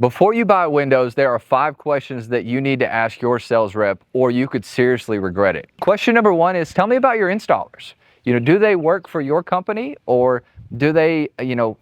Before you buy windows, there are 5 questions that you need to ask your sales rep, or you could seriously regret it. Question number 1 is, tell me about your installers. Do they work for your company, or do they,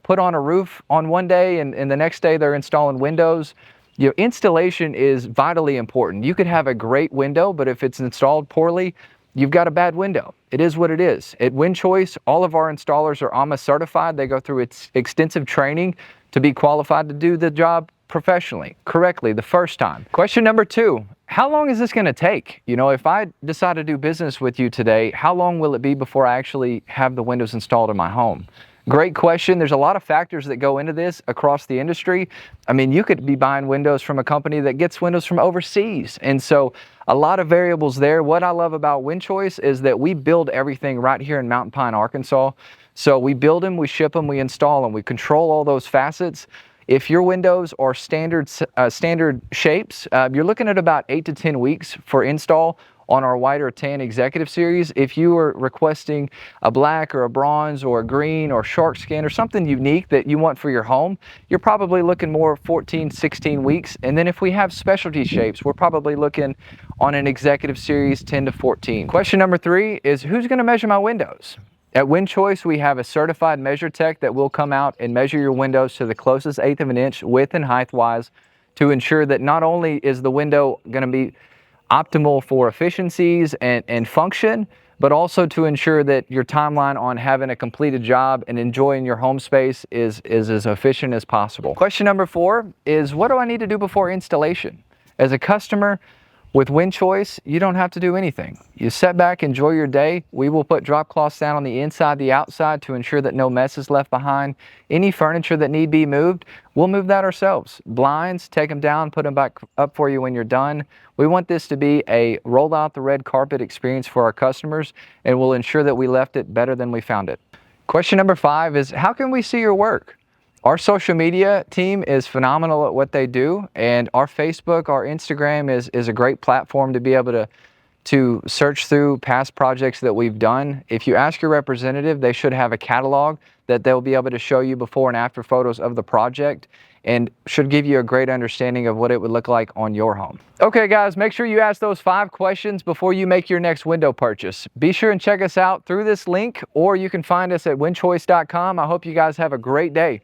put on a roof on one day and the next day they're installing windows? Installation is vitally important. You could have a great window, but if it's installed poorly, you've got a bad window. It is what it is. At WinChoice, all of our installers are AMA certified. They go through its extensive training to be qualified to do the job professionally, correctly, the first time. Question number 2, how long is this going to take? If I decide to do business with you today, how long will it be before I actually have the windows installed in my home? Great question. There's a lot of factors that go into this across the industry. You could be buying windows from a company that gets windows from overseas. And so a lot of variables there. What I love about WinChoice is that we build everything right here in Mountain Pine, Arkansas. So we build them, we ship them, we install them. We control all those facets. If your windows are standard shapes, you're looking at about 8 to 10 weeks for install on our white or tan executive series. If you are requesting a black or a bronze or a green or shark skin or something unique that you want for your home, you're probably looking more 14, 16 weeks. And then if we have specialty shapes, we're probably looking on an executive series 10 to 14. Question number 3 is, who's going to measure my windows? At WinChoice, we have a certified measure tech that will come out and measure your windows to the closest 1/8 of an inch width and height wise to ensure that not only is the window going to be optimal for efficiencies and function, but also to ensure that your timeline on having a completed job and enjoying your home space is as efficient as possible. Question number 4 is, what do I need to do before installation? As a customer with WinChoice, you don't have to do anything. You sit back, enjoy your day. We will put drop cloths down on the inside, the outside to ensure that no mess is left behind. Any furniture that need be moved, we'll move that ourselves. Blinds, take them down, put them back up for you when you're done. We want this to be a roll out the red carpet experience for our customers, and we'll ensure that we left it better than we found it. Question number 5 is, how can we see your work? Our social media team is phenomenal at what they do, and our Facebook, our Instagram is a great platform to be able to search through past projects that we've done. If you ask your representative, they should have a catalog that they'll be able to show you before and after photos of the project, and should give you a great understanding of what it would look like on your home. Okay guys, make sure you ask those 5 questions before you make your next window purchase. Be sure and check us out through this link, or you can find us at winchoice.com. I hope you guys have a great day.